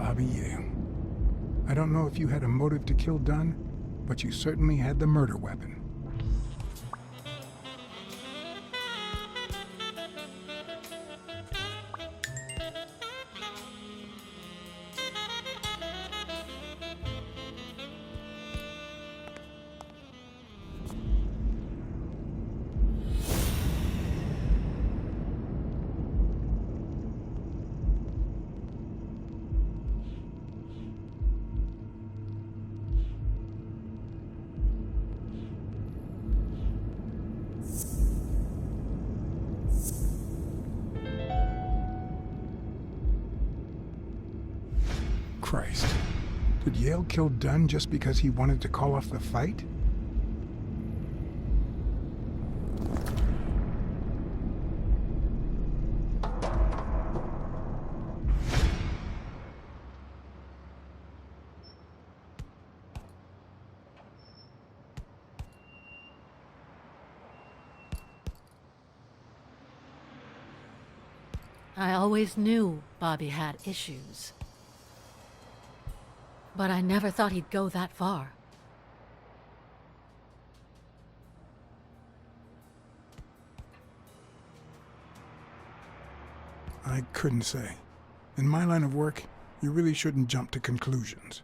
Bobby Yale. I don't know if you had a motive to kill Dunn, but you certainly had the murder weapon. Christ. Did Yale kill Dunn just because he wanted to call off the fight? I always knew Bobby had issues. But I never thought he'd go that far. I couldn't say. In my line of work, you really shouldn't jump to conclusions.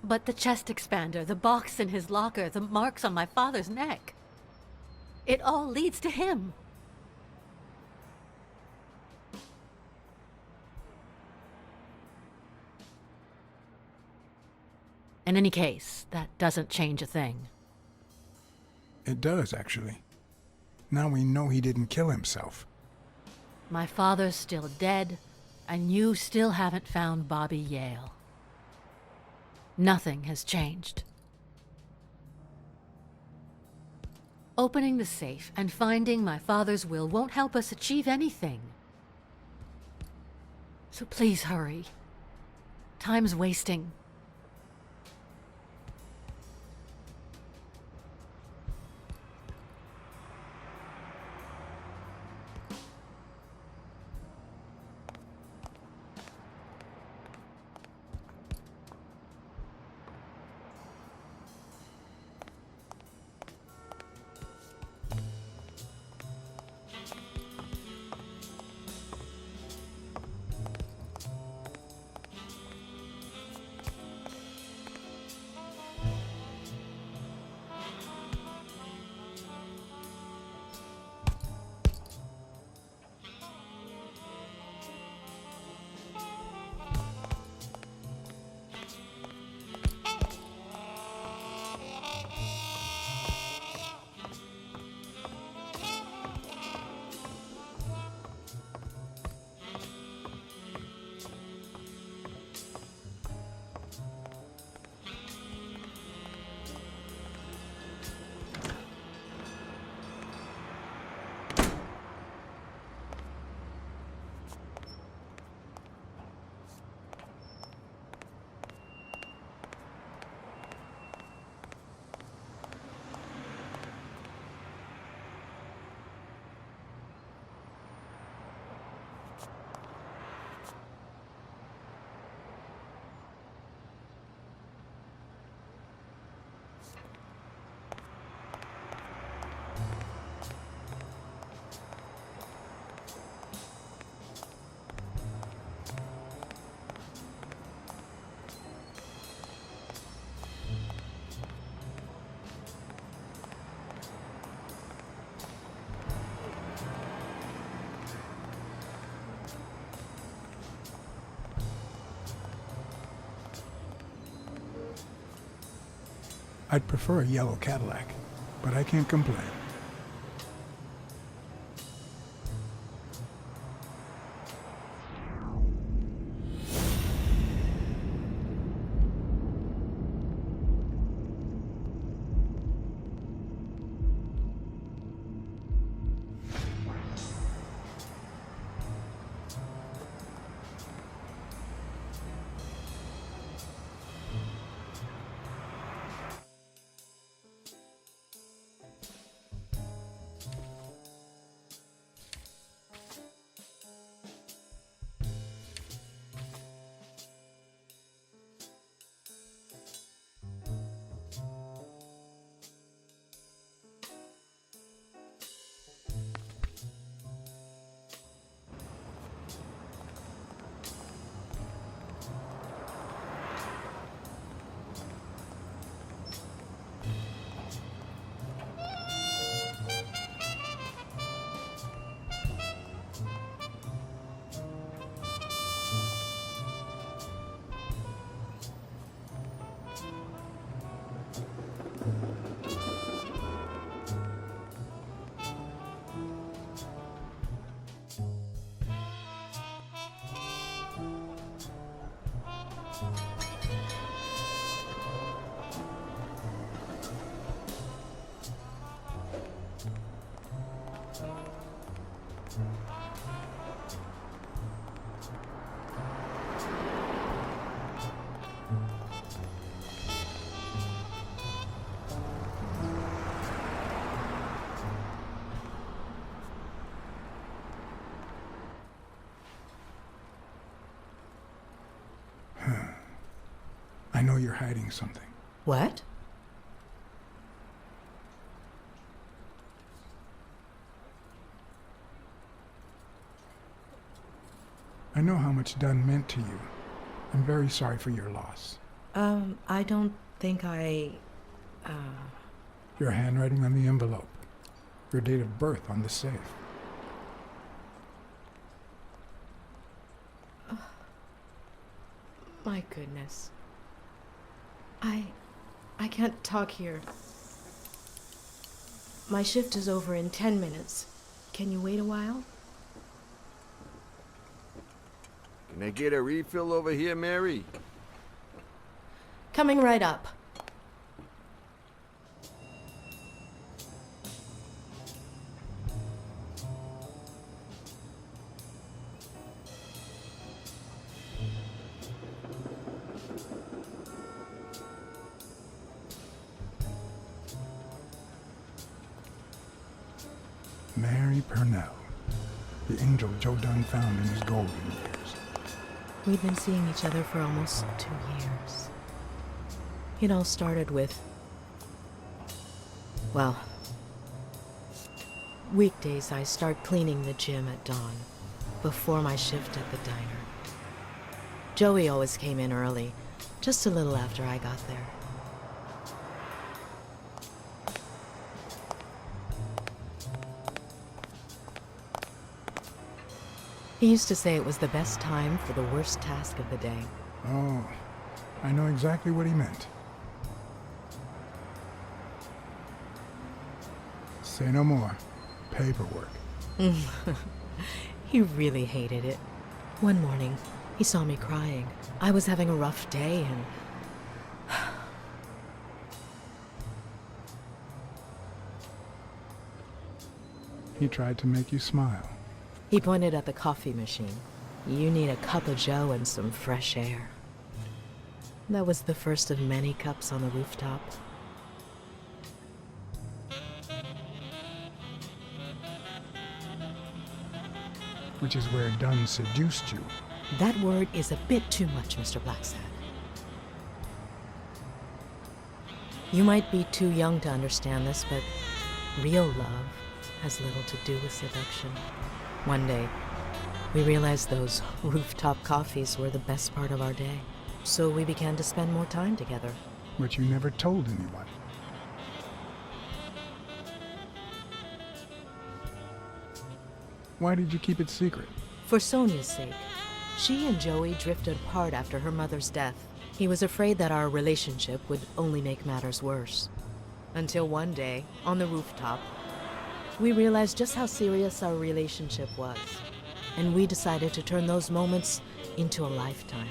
But the chest expander, the box in his locker, the marks on my father's neck. It all leads to him. In any case, that doesn't change a thing. It does, actually. Now we know he didn't kill himself. My father's still dead, and you still haven't found Bobby Yale. Nothing has changed. Opening the safe and finding my father's will won't help us achieve anything. So please hurry. Time's wasting. I'd prefer a yellow Cadillac, but I can't complain. know you're hiding something. What? I know how much Dunn meant to you. I'm very sorry for your loss. I don't think Your handwriting on the envelope. Your date of birth on the safe. My goodness. I can't talk here. My shift is over in 10 minutes. Can you wait a while? Can I get a refill over here, Mary? Coming right up. Mary Purnell, the angel Joe Dunn found in his golden years. We'd been seeing each other for almost 2 years. It all started with, well, weekdays I start cleaning the gym at dawn, before my shift at the diner. Joey always came in early, just a little after I got there. He used to say it was the best time for the worst task of the day. Oh, I know exactly what he meant. Say no more. Paperwork. He really hated it. One morning, he saw me crying. I was having a rough day and... He tried to make you smile. He pointed at the coffee machine. You need a cup of joe and some fresh air. That was the first of many cups on the rooftop. Which is where Dunn seduced you. That word is a bit too much, Mr. Blacksad. You might be too young to understand this, but real love has little to do with seduction. One day, we realized those rooftop coffees were the best part of our day. So we began to spend more time together. But you never told anyone. Why did you keep it secret? For Sonia's sake. She and Joey drifted apart after her mother's death. He was afraid that our relationship would only make matters worse. Until one day, on the rooftop, we realized just how serious our relationship was. And we decided to turn those moments into a lifetime.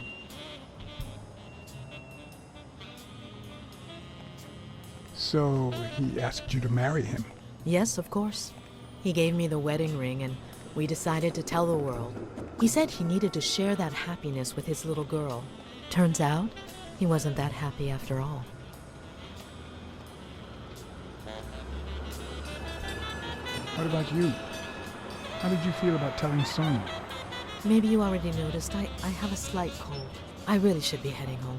So he asked you to marry him. Yes, of course. He gave me the wedding ring and we decided to tell the world. He said he needed to share that happiness with his little girl. Turns out, he wasn't that happy after all. What about you? How did you feel about telling Sonia? Maybe you already noticed, I have a slight cold. I really should be heading home.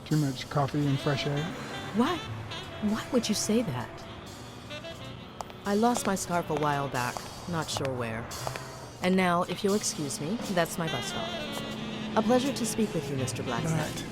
Too much coffee and fresh air? Why? Why would you say that? I lost my scarf a while back, not sure where. And now, if you'll excuse me, that's my bus stop. A pleasure to speak with you, Mr. Blacksad. But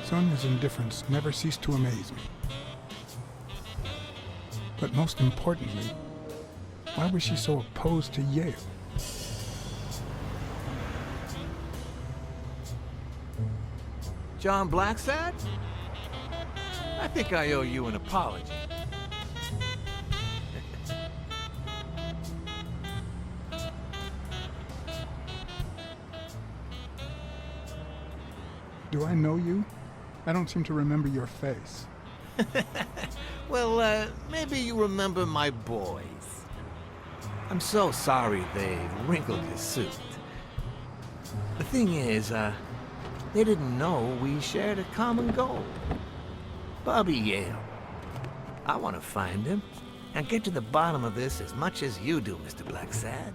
Sonia's indifference never ceased to amaze me. But most importantly, why was she so opposed to Yale? John Blacksad? I think I owe you an apology. Do I know you? I don't seem to remember your face. Well, maybe you remember my boys. I'm so sorry they wrinkled his suit. The thing is, they didn't know we shared a common goal. Bobby Yale. I want to find him and get to the bottom of this as much as you do, Mr. Blacksad.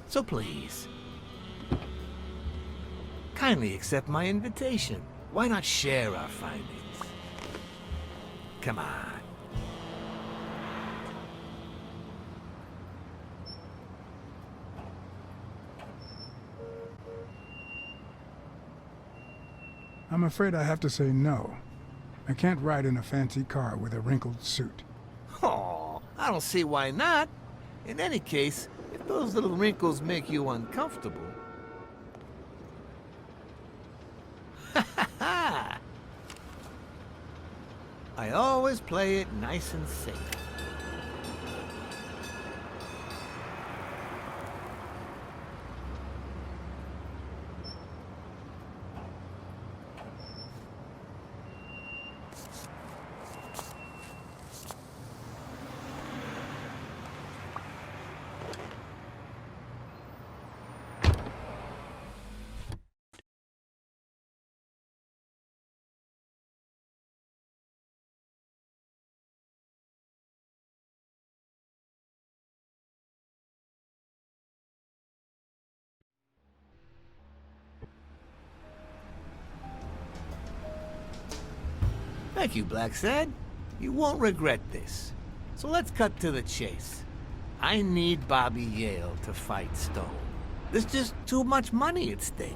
So please, kindly accept my invitation. Why not share our findings? Come on. I'm afraid I have to say no. I can't ride in a fancy car with a wrinkled suit. Oh, I don't see why not. In any case, if those little wrinkles make you uncomfortable... I always play it nice and safe. Thank you, Blacksad. You won't regret this. So let's cut to the chase. I need Bobby Yale to fight Stone. There's just too much money at stake.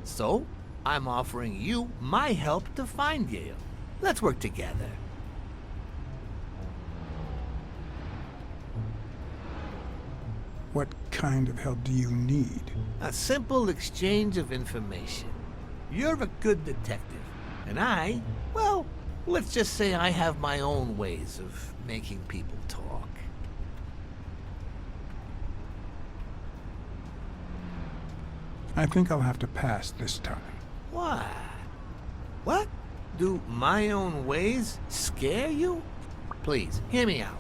So, I'm offering you my help to find Yale. Let's work together. What kind of help do you need? A simple exchange of information. You're a good detective, and I, well, let's just say I have my own ways of making people talk. I think I'll have to pass this time. Why? What? Do my own ways scare you? Please, hear me out.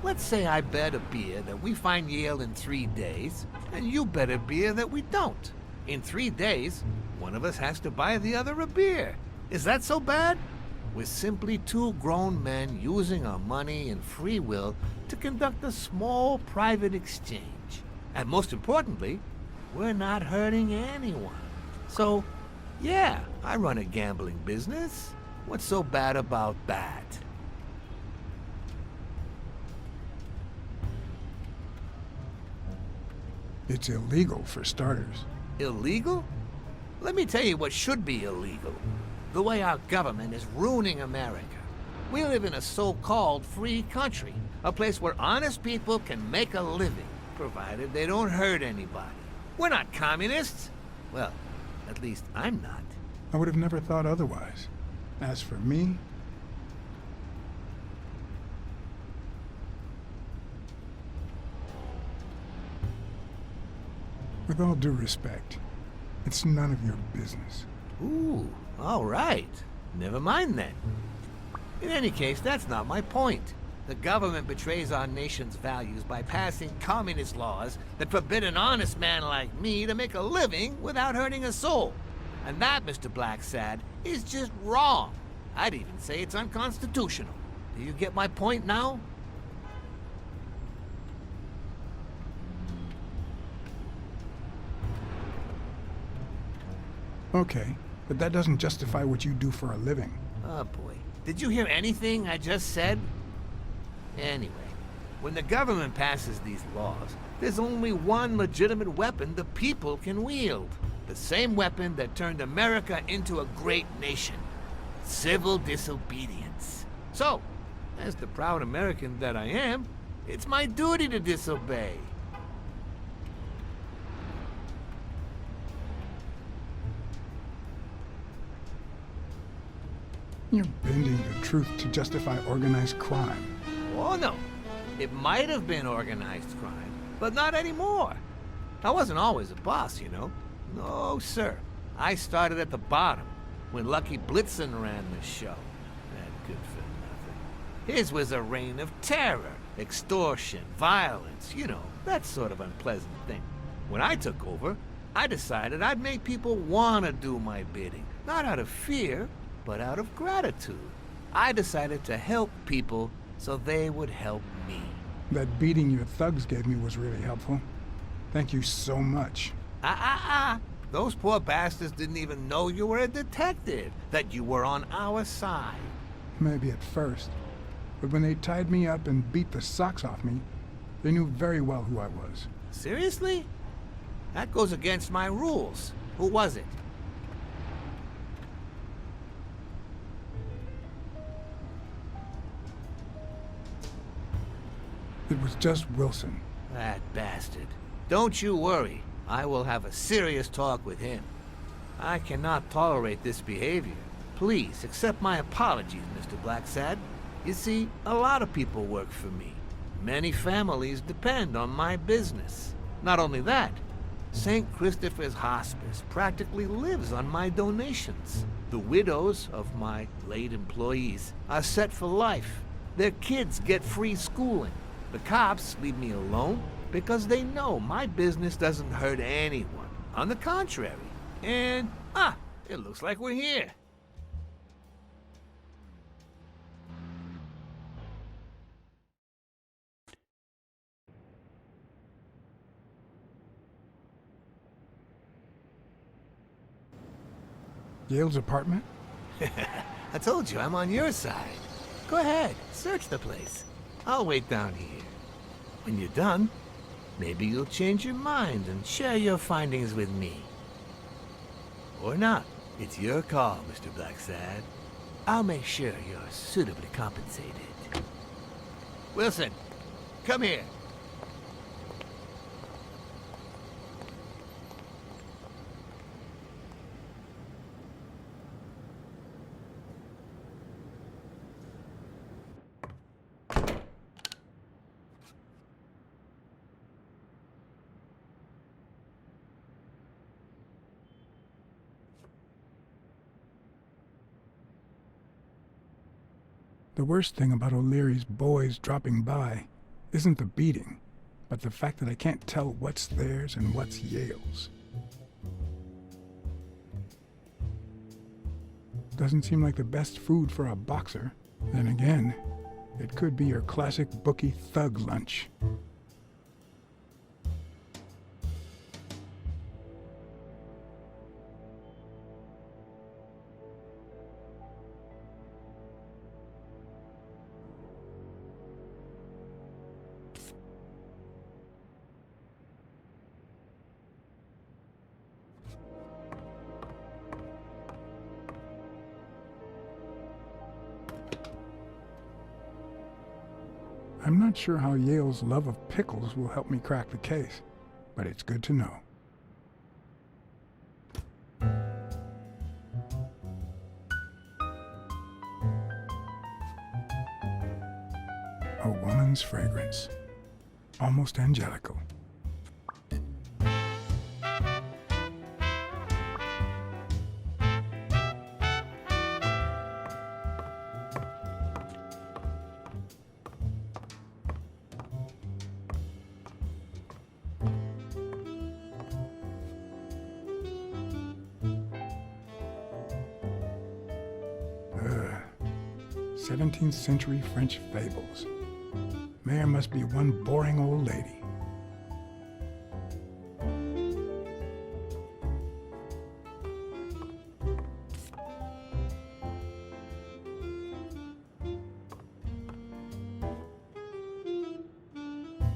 Let's say I bet a beer that we find Yale in 3 days, and you bet a beer that we don't. In 3 days, one of us has to buy the other a beer. Is that so bad? We're simply two grown men using our money and free will to conduct a small private exchange. And most importantly, we're not hurting anyone. So, yeah, I run a gambling business. What's so bad about that? It's illegal for starters. Illegal? Let me tell you what should be illegal. The way our government is ruining America. We live in a so-called free country, a place where honest people can make a living, provided they don't hurt anybody. We're not communists. Well, at least I'm not. I would have never thought otherwise. As for me, with all due respect, it's none of your business. Ooh, all right. Never mind then. In any case, that's not my point. The government betrays our nation's values by passing communist laws that forbid an honest man like me to make a living without hurting a soul. And that, Mr. Blacksad, is just wrong. I'd even say it's unconstitutional. Do you get my point now? Okay, but that doesn't justify what you do for a living. Oh boy. Did you hear anything I just said? Anyway, when the government passes these laws, there's only one legitimate weapon the people can wield. The same weapon that turned America into a great nation. Civil disobedience. So, as the proud American that I am, it's my duty to disobey. You're bending the truth to justify organized crime. Oh no, it might have been organized crime, but not anymore. I wasn't always a boss, you know. No, sir. I started at the bottom, when Lucky Blitzen ran the show. That good for nothing. His was a reign of terror, extortion, violence, that sort of unpleasant thing. When I took over, I decided I'd make people want to do my bidding. Not out of fear, but out of gratitude. I decided to help people so they would help me. That beating your thugs gave me was really helpful. Thank you so much. Those poor bastards didn't even know you were a detective, that you were on our side. Maybe at first. But when they tied me up and beat the socks off me, they knew very well who I was. Seriously? That goes against my rules. Who was it? It was just Wilson. That bastard. Don't you worry. I will have a serious talk with him. I cannot tolerate this behavior. Please accept my apologies, Mr. Blacksad. You see, a lot of people work for me. Many families depend on my business. Not only that, St. Christopher's Hospice practically lives on my donations. The widows of my late employees are set for life. Their kids get free schooling. The cops leave me alone because they know my business doesn't hurt anyone. On the contrary. And, it looks like we're here. Yale's apartment? I told you I'm on your side. Go ahead, search the place. I'll wait down here. When you're done, maybe you'll change your mind and share your findings with me. Or not. It's your call, Mr. Blacksad. I'll make sure you're suitably compensated. Wilson, come here. The worst thing about O'Leary's boys dropping by isn't the beating, but the fact that I can't tell what's theirs and what's Yale's. Doesn't seem like the best food for a boxer. Then again, it could be your classic bookie thug lunch. I'm not sure how Yale's love of pickles will help me crack the case, but it's good to know. A woman's fragrance, almost angelical. Ugh. 17th century French fables. Mayor must be one boring old lady.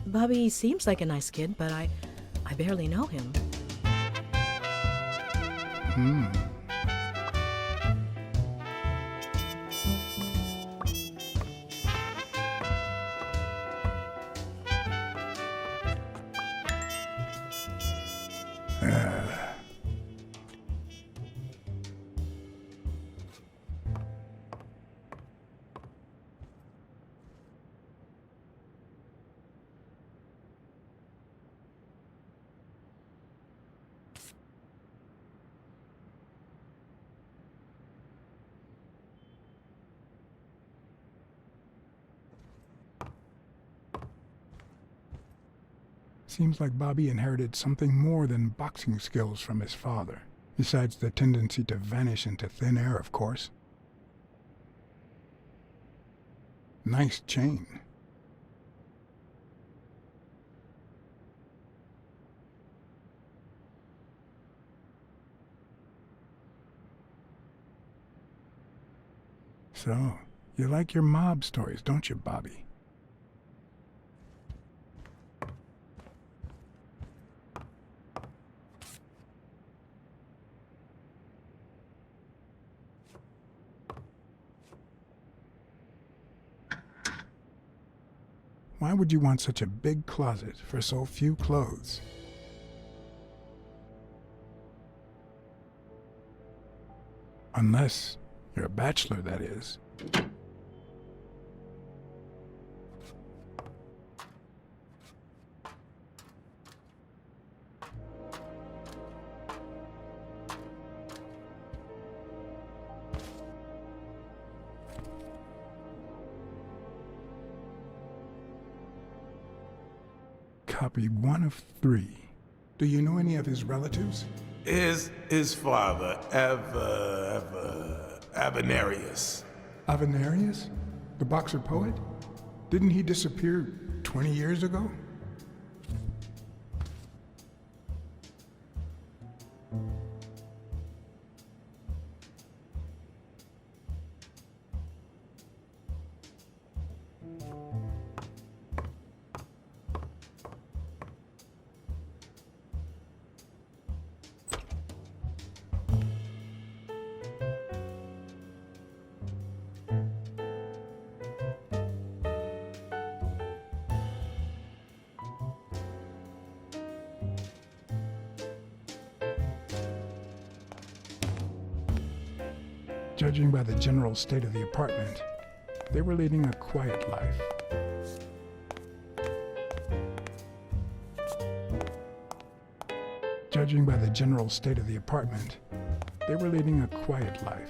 Bobby seems like a nice kid, but I barely know him. Seems like Bobby inherited something more than boxing skills from his father, besides the tendency to vanish into thin air, of course. Nice chain. So, you like your mob stories, don't you, Bobby? Why would you want such a big closet for so few clothes? Unless you're a bachelor, that is. Copy 1 of 3. Do you know any of his relatives? His father, Avenarius. Avenarius? The boxer poet? Didn't he disappear 20 years ago? Judging by the general state of the apartment, they were leading a quiet life. Judging by the general state of the apartment, they were leading a quiet life.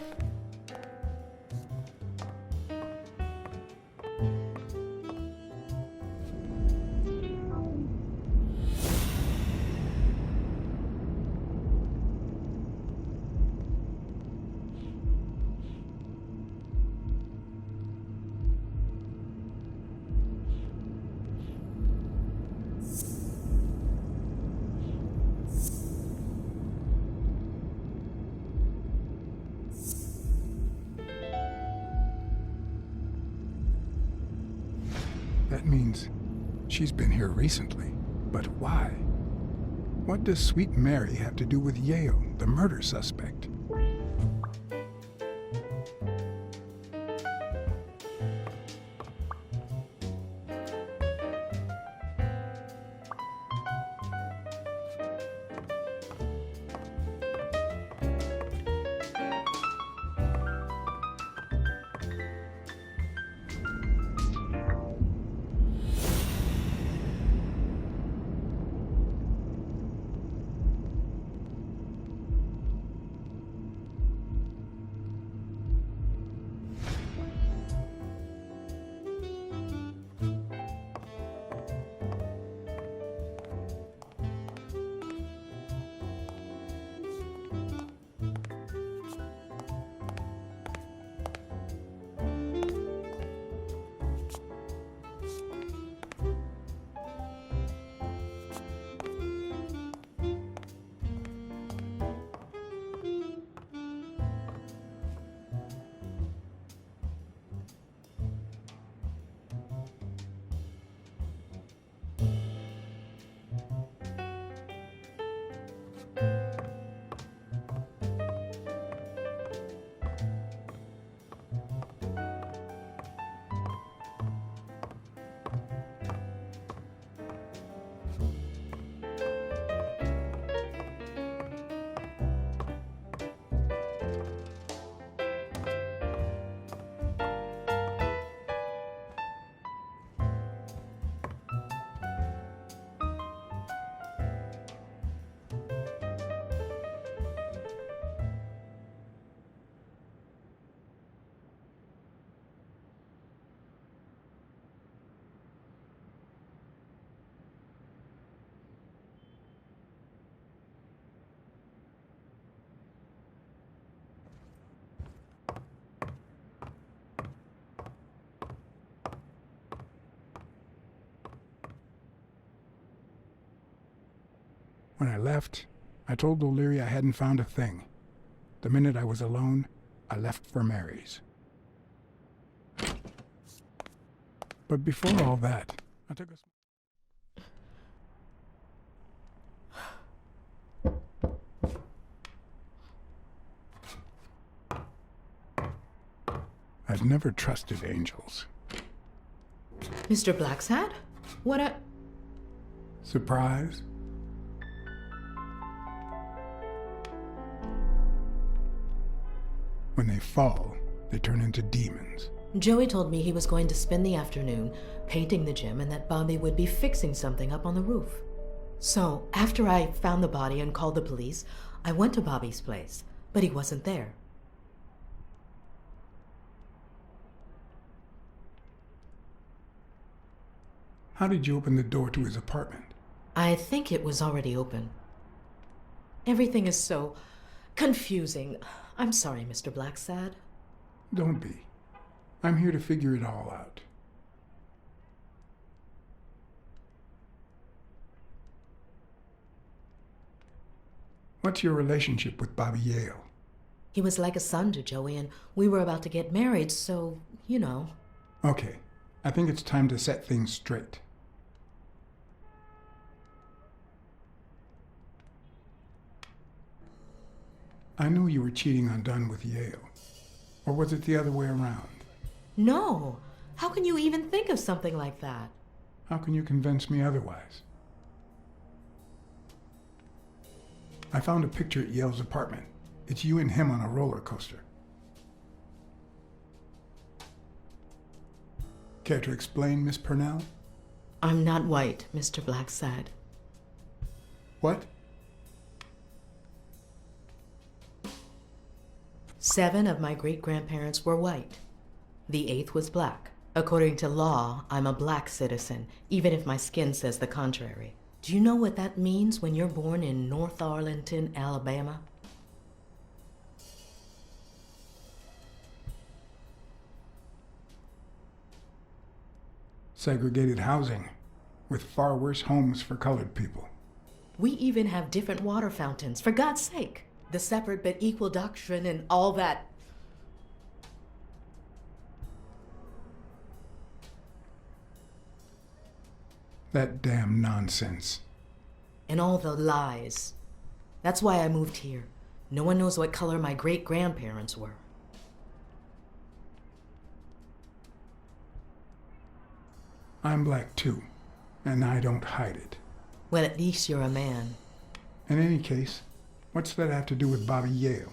That means she's been here recently. But why? What does Sweet Mary have to do with Yale, the murder suspect? When I left, I told O'Leary I hadn't found a thing. The minute I was alone, I left for Mary's. But before all that, I took a... I've never trusted angels. Mr. Blacksad? What a... Surprise? When they fall, they turn into demons. Joey told me he was going to spend the afternoon painting the gym and that Bobby would be fixing something up on the roof. So, after I found the body and called the police, I went to Bobby's place, but he wasn't there. How did you open the door to his apartment? I think it was already open. Everything is so confusing. I'm sorry, Mr. Blacksad. Don't be. I'm here to figure it all out. What's your relationship with Bobby Yale? He was like a son to Joey, and we were about to get married, so, you know. Okay, I think it's time to set things straight. I knew you were cheating on Dunn with Yale. Or was it the other way around? No! How can you even think of something like that? How can you convince me otherwise? I found a picture at Yale's apartment. It's you and him on a roller coaster. Care to explain, Miss Purnell? I'm not white, Mr. Blacksad. What? 7 of my great-grandparents were white. The 8th was black. According to law, I'm a black citizen, even if my skin says the contrary. Do you know what that means when you're born in North Arlington, Alabama? Segregated housing, with far worse homes for colored people. We even have different water fountains, for God's sake. The separate but equal doctrine and all that. That damn nonsense. And all the lies. That's why I moved here. No one knows what color my great-grandparents were. I'm black too, and I don't hide it. Well, at least you're a man. In any case, what's that have to do with Bobby Yale?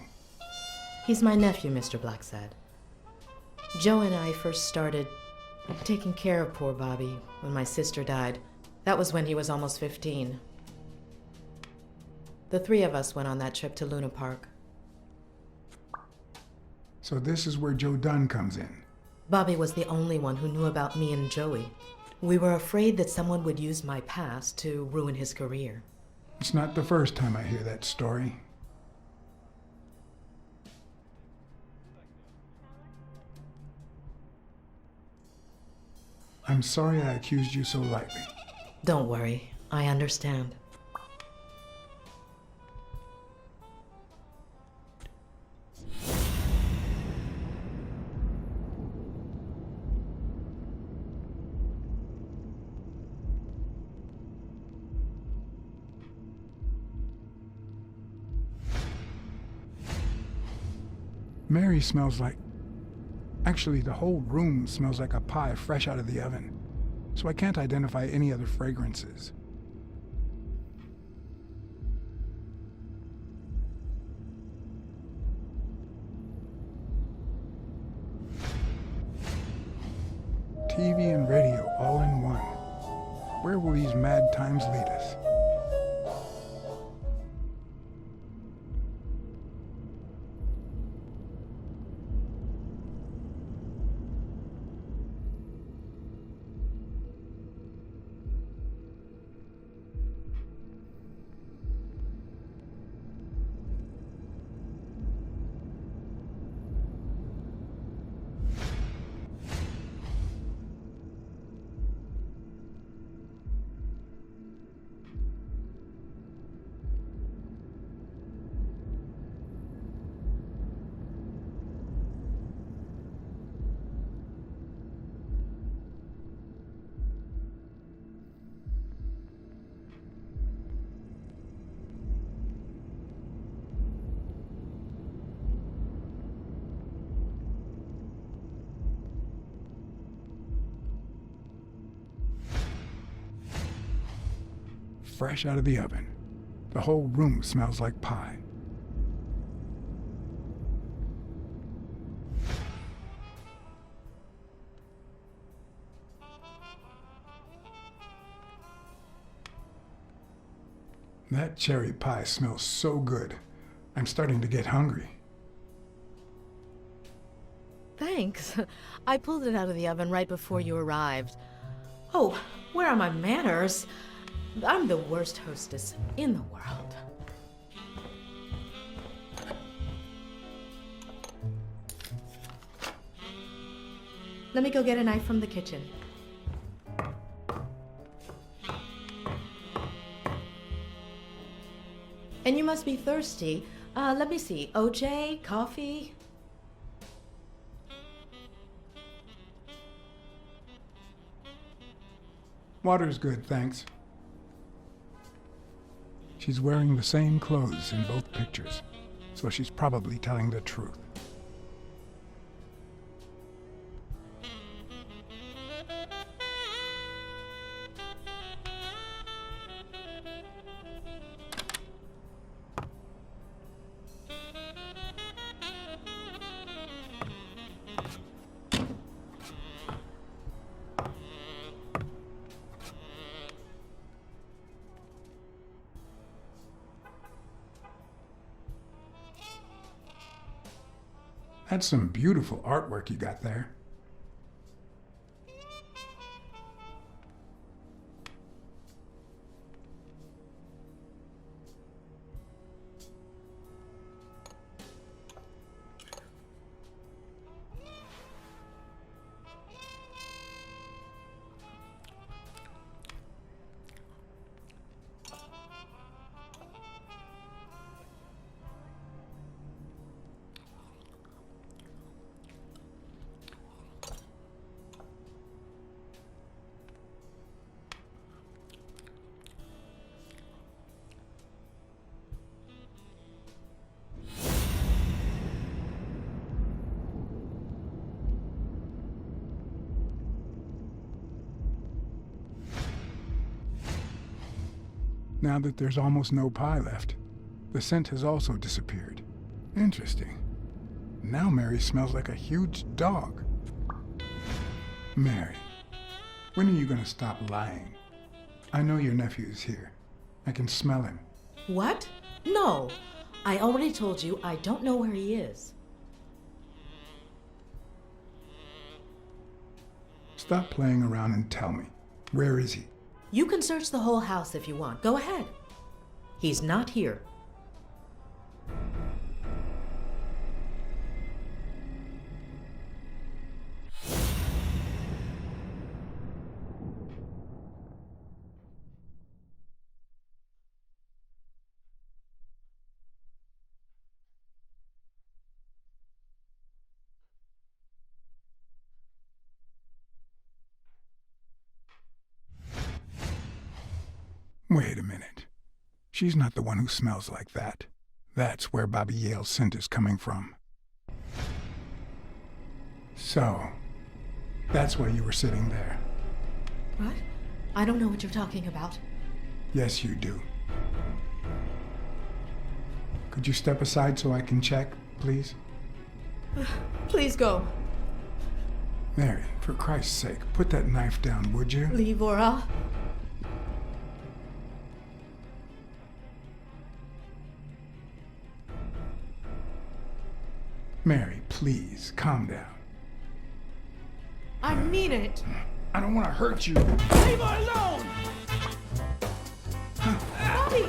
He's my nephew, Mr. Blacksad. Joe and I first started taking care of poor Bobby when my sister died. That was when he was almost 15. The 3 of us went on that trip to Luna Park. So this is where Joe Dunn comes in. Bobby was the only one who knew about me and Joey. We were afraid that someone would use my past to ruin his career. It's not the first time I hear that story. I'm sorry I accused you so lightly. Don't worry, I understand. Mary smells like... Actually, the whole room smells like a pie fresh out of the oven, so I can't identify any other fragrances. TV and radio all in one. Where will these mad times lead us? fresh out of the oven. The whole room smells like pie. That cherry pie smells so good. I'm starting to get hungry. Thanks. I pulled it out of the oven right before you arrived. Oh, where are my manners? I'm the worst hostess in the world. Let me go get a knife from the kitchen. And you must be thirsty. Let me see. OJ? Coffee? Water's good, thanks. She's wearing the same clothes in both pictures, so she's probably telling the truth. That's some beautiful artwork you got there. Now that there's almost no pie left, the scent has also disappeared. Interesting. Now Mary smells like a huge dog. Mary, when are you going to stop lying? I know your nephew is here. I can smell him. What? No. I already told you I don't know where he is. Stop playing around and tell me. Where is he? You can search the whole house if you want. Go ahead. He's not here. Wait a minute. She's not the one who smells like that. That's where Bobby Yale's scent is coming from. So, that's why you were sitting there. What? I don't know what you're talking about. Yes, you do. Could you step aside so I can check, please? Please go. Mary, for Christ's sake, put that knife down, would you? Leave or I'll... Mary, please, calm down. I mean it. I don't want to hurt you. Leave her alone! Bobby!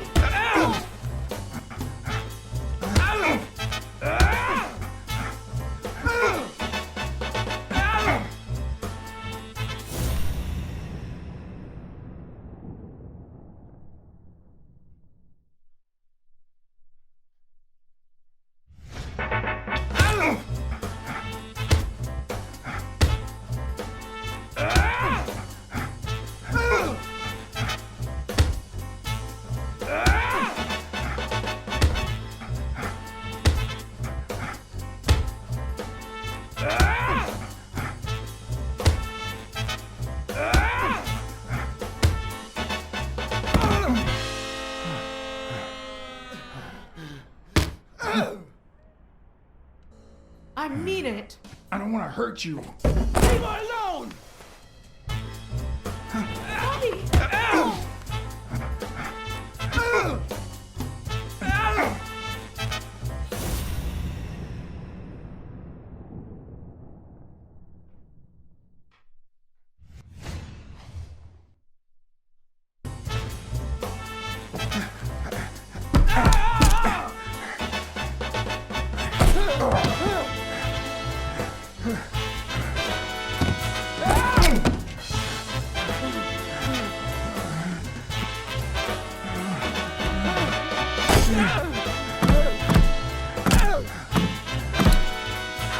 mean it. I don't want to hurt you. Leave her alone! Bobby!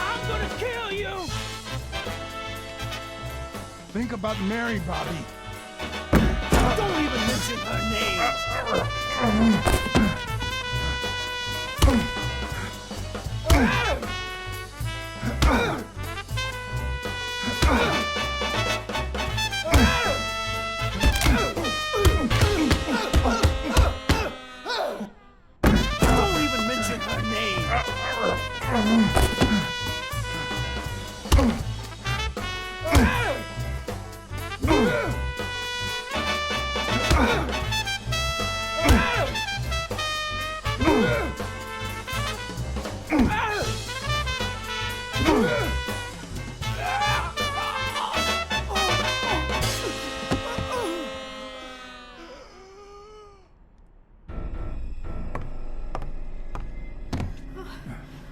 I'm gonna kill you! Think about Mary, Bobby. Don't even mention her name! Don't even mention her name!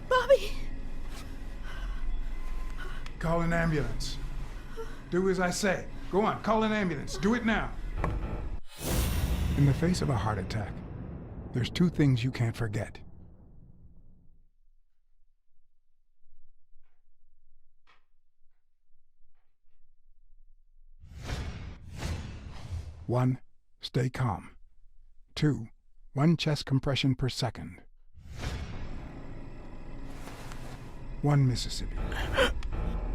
Bobby! Call an ambulance. Do as I say. Go on, call an ambulance. Do it now. In the face of a heart attack, there's two things you can't forget. One, stay calm. Two, 1 chest compression per second. 1 Mississippi.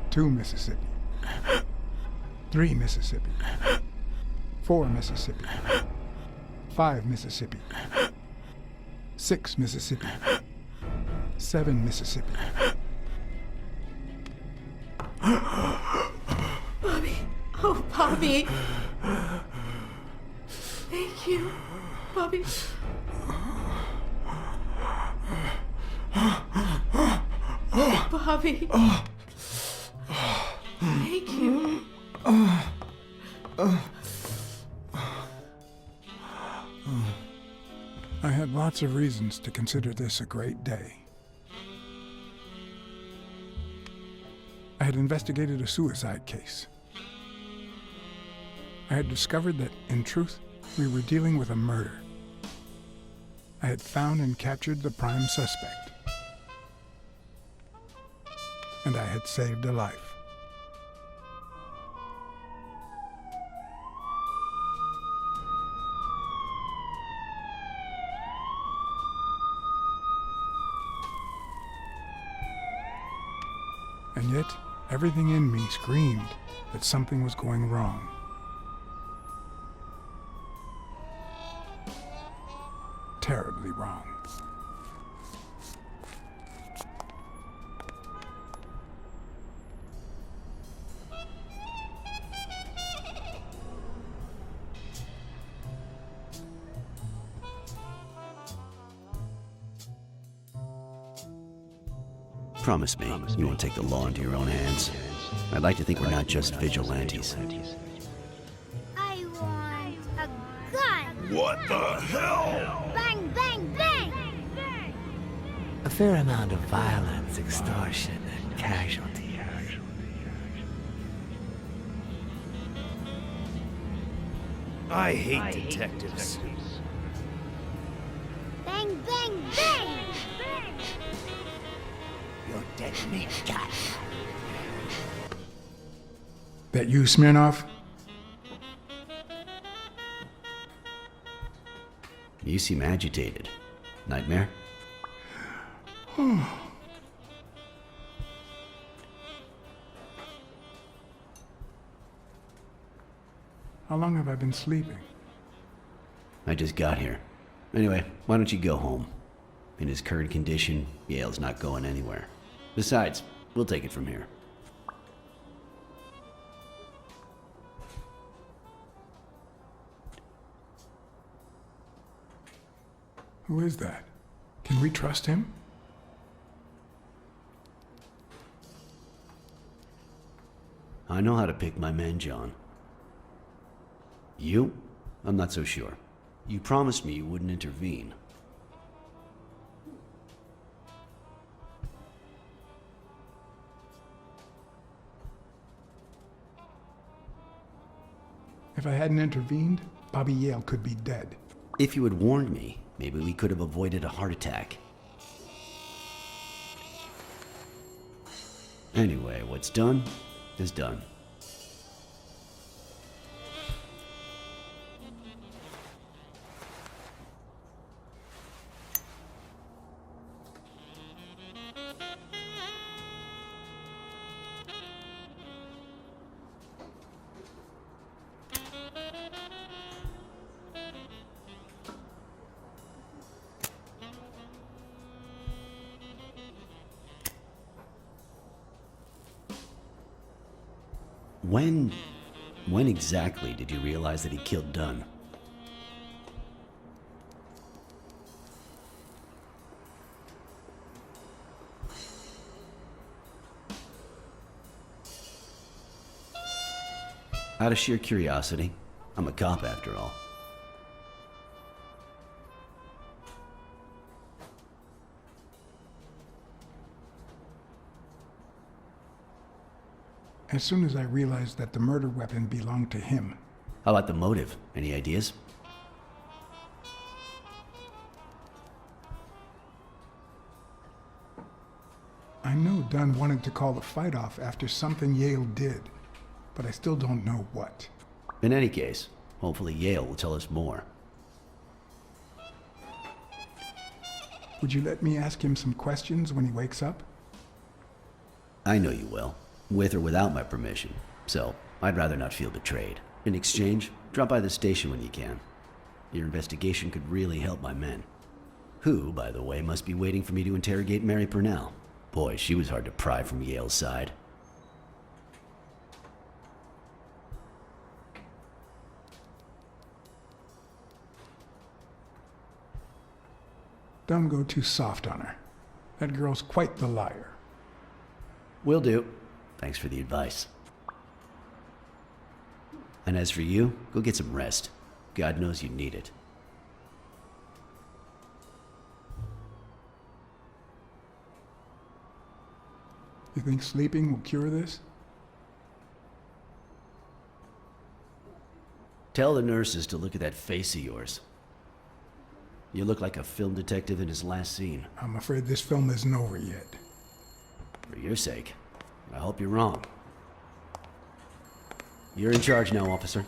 2 Mississippi. 3 Mississippi. 4 Mississippi. 5 Mississippi. 6 Mississippi. 7 Mississippi. Bobby! Oh, Bobby! Thank you, Bobby. Bobby. Thank you. I had lots of reasons to consider this a great day. I had investigated a suicide case. I had discovered that, in truth, we were dealing with a murder. I had found and captured the prime suspect. And I had saved a life. And yet, everything in me screamed that something was going wrong. Terribly wrong. Promise me you won't take the law into your own hands. I'd like to think we're not just vigilantes. I want a gun! What the hell? Bang, bang, bang! A fair amount of violence, extortion, and casualty. I hate detectives. Bang, bang, bang! You're dead meat, cat. That you, Smirnoff? You seem agitated. Nightmare? How long have I been sleeping? I just got here. Anyway, why don't you go home? In his current condition, Yale's not going anywhere. Besides, We'll take it from here. Who is that? Can we trust him? I know how to pick my men, John. You? I'm not so sure. You promised me you wouldn't intervene. If I hadn't intervened, Bobby Yale could be dead. If you had warned me, maybe we could have avoided a heart attack. Anyway, what's done is done. When exactly did you realize that he killed Dunn? Out of sheer curiosity. I'm a cop after all. As soon as I realized that the murder weapon belonged to him. How about the motive? Any ideas? I know Dunn wanted to call the fight off after something Yale did, but I still don't know what. In any case, hopefully Yale will tell us more. Would you let me ask him some questions when he wakes up? I know you will, with or without my permission, so I'd rather not feel betrayed. In exchange, drop by the station when you can. Your investigation could really help my men. Who, by the way, must be waiting for me to interrogate Mary Purnell. Boy, she was hard to pry from Yale's side. Don't go too soft on her. That girl's quite the liar. Will do. Thanks for the advice. And as for you, go get some rest. God knows you need it. You think sleeping will cure this? Tell the nurses to look at that face of yours. You look like a film detective in his last scene. I'm afraid this film isn't over yet. For your sake, I hope you're wrong. You're in charge now, officer.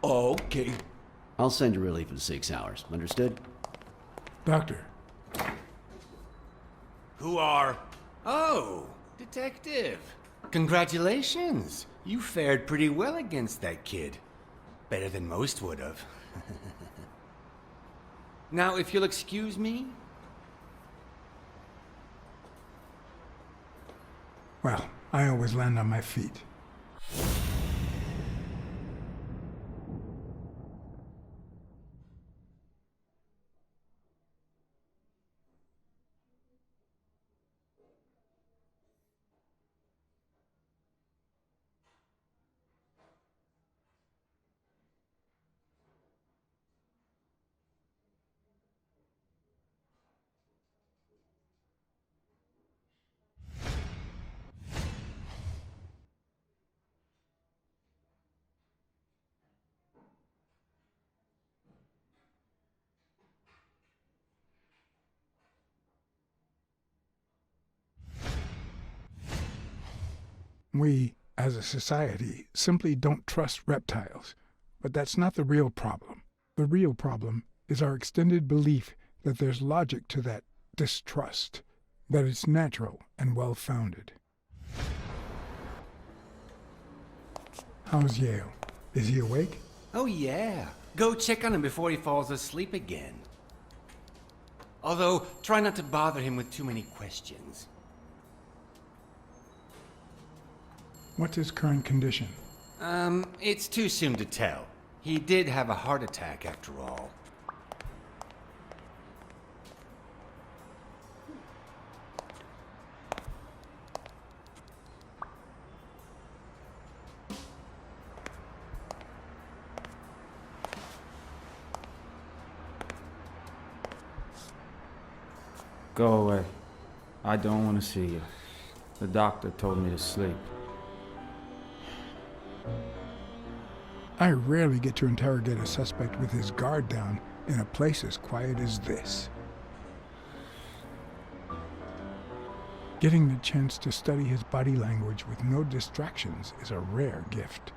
Okay. I'll send you relief in 6 hours. Understood? Doctor, Who are... Oh, detective. Congratulations. You fared pretty well against that kid. Better than most would have. Now, if you'll excuse me... well, I always land on my feet. We, as a society, simply don't trust reptiles. But that's not the real problem. The real problem is our extended belief that there's logic to that distrust, that it's natural and well-founded. How's Yale? Is he awake? Oh, yeah. Go check on him before he falls asleep again. Although, try not to bother him with too many questions. What's his current condition? It's too soon to tell. He did have a heart attack after all. Go away. I don't want to see you. The doctor told me to sleep. I rarely get to interrogate a suspect with his guard down in a place as quiet as this. Getting the chance to study his body language with no distractions is a rare gift.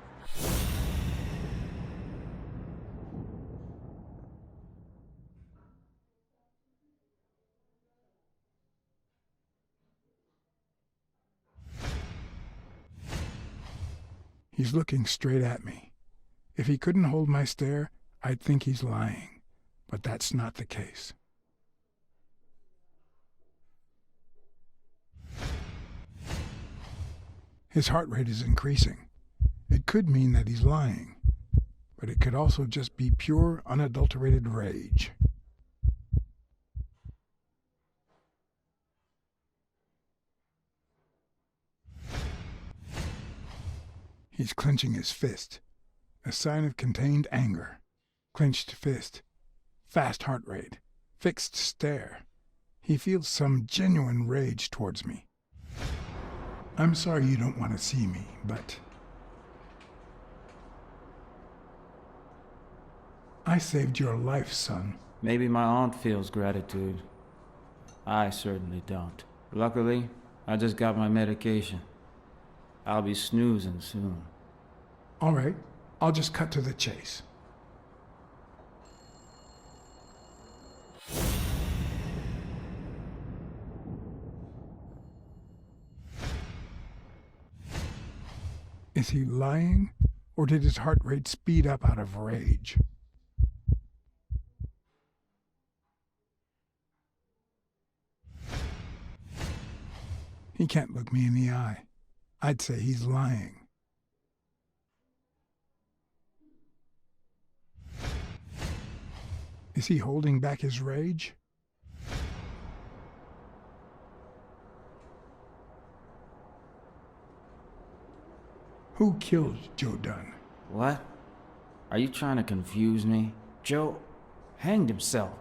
He's looking straight at me. If he couldn't hold my stare, I'd think he's lying, but that's not the case. His heart rate is increasing. It could mean that he's lying, but it could also just be pure, unadulterated rage. He's clenching his fist, a sign of contained anger. Clenched fist, fast heart rate, fixed stare. He feels some genuine rage towards me. I'm sorry you don't want to see me, but I saved your life, son. Maybe my aunt feels gratitude. I certainly don't. Luckily, I just got my medication. I'll be snoozing soon. All right, I'll just cut to the chase. Is he lying, or did his heart rate speed up out of rage? He can't look me in the eye. I'd say he's lying. Is he holding back his rage? Who killed Joe Dunn? What? Are you trying to confuse me? Joe hanged himself.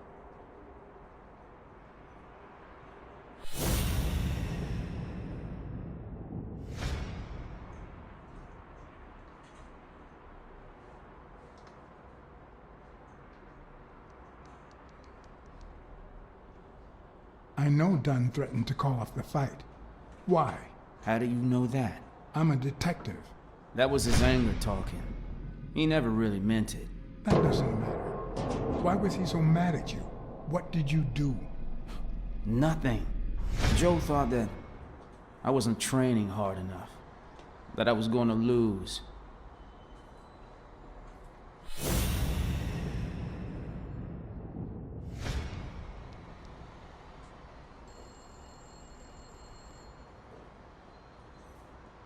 I know Dunn threatened to call off the fight. Why? How do you know that? I'm a detective. That was his anger talking. He never really meant it. That doesn't matter. Why was he so mad at you? What did you do? Nothing. Joe thought that I wasn't training hard enough. That I was going to lose.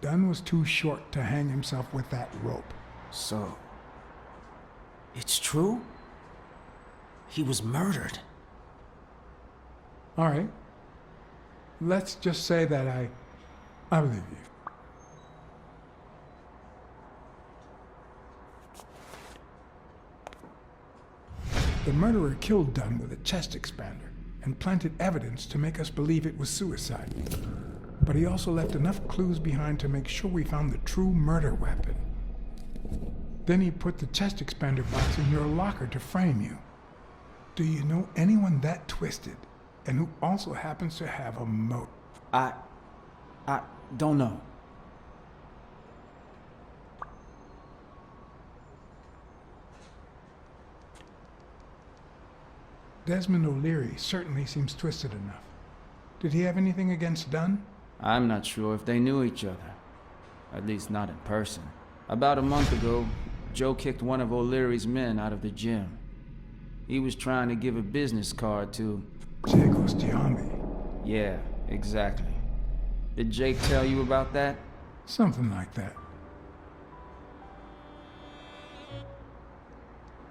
Dunn was too short to hang himself with that rope. So, it's true? He was murdered. All right. Let's just say that I believe you. The murderer killed Dunn with a chest expander and planted evidence to make us believe it was suicide. But he also left enough clues behind to make sure we found the true murder weapon. Then he put the chest expander box in your locker to frame you. Do you know anyone that twisted and who also happens to have a moat? I don't know. Desmond O'Leary certainly seems twisted enough. Did he have anything against Dunn? I'm not sure if they knew each other. At least not in person. About a month ago, Joe kicked one of O'Leary's men out of the gym. He was trying to give a business card to... Jake Ostiami. Yeah, exactly. Did Jake tell you about that? Something like that.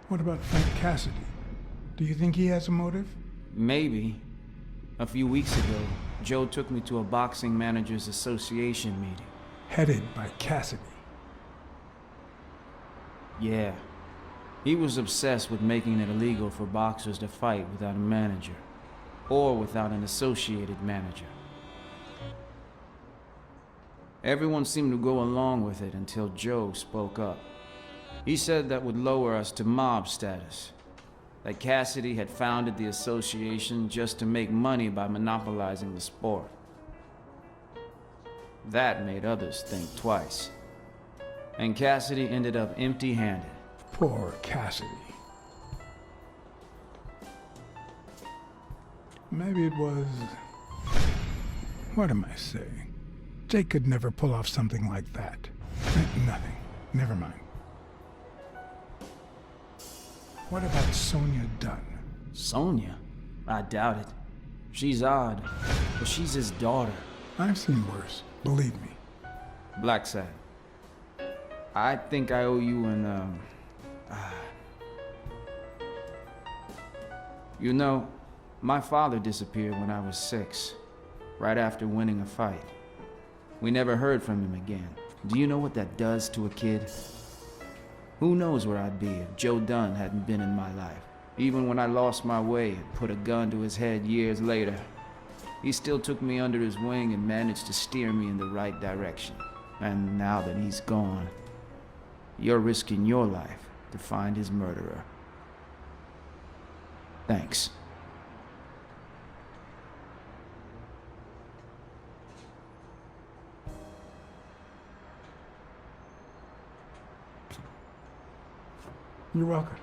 What about Frank Cassidy? Do you think he has a motive? Maybe. A few weeks ago, Joe took me to a boxing managers association meeting. Headed by Cassidy. Yeah. He was obsessed with making it illegal for boxers to fight without a manager, or without an associated manager. Everyone seemed to go along with it until Joe spoke up. He said that would lower us to mob status, that Cassidy had founded the association just to make money by monopolizing the sport. That made others think twice. And Cassidy ended up empty-handed. Poor Cassidy. Maybe it was... What am I saying? Jake could never pull off something like that. Nothing. Never mind. What about Sonia Dunn? Sonia? I doubt it. She's odd, but she's his daughter. I've seen worse, believe me. Blacksad. I think I owe you an, You know, my father disappeared when I was 6, right after winning a fight. We never heard from him again. Do you know what that does to a kid? Who knows where I'd be if Joe Dunn hadn't been in my life. Even when I lost my way and put a gun to his head years later, he still took me under his wing and managed to steer me in the right direction. And now that he's gone, you're risking your life to find his murderer. Thanks. You're welcome.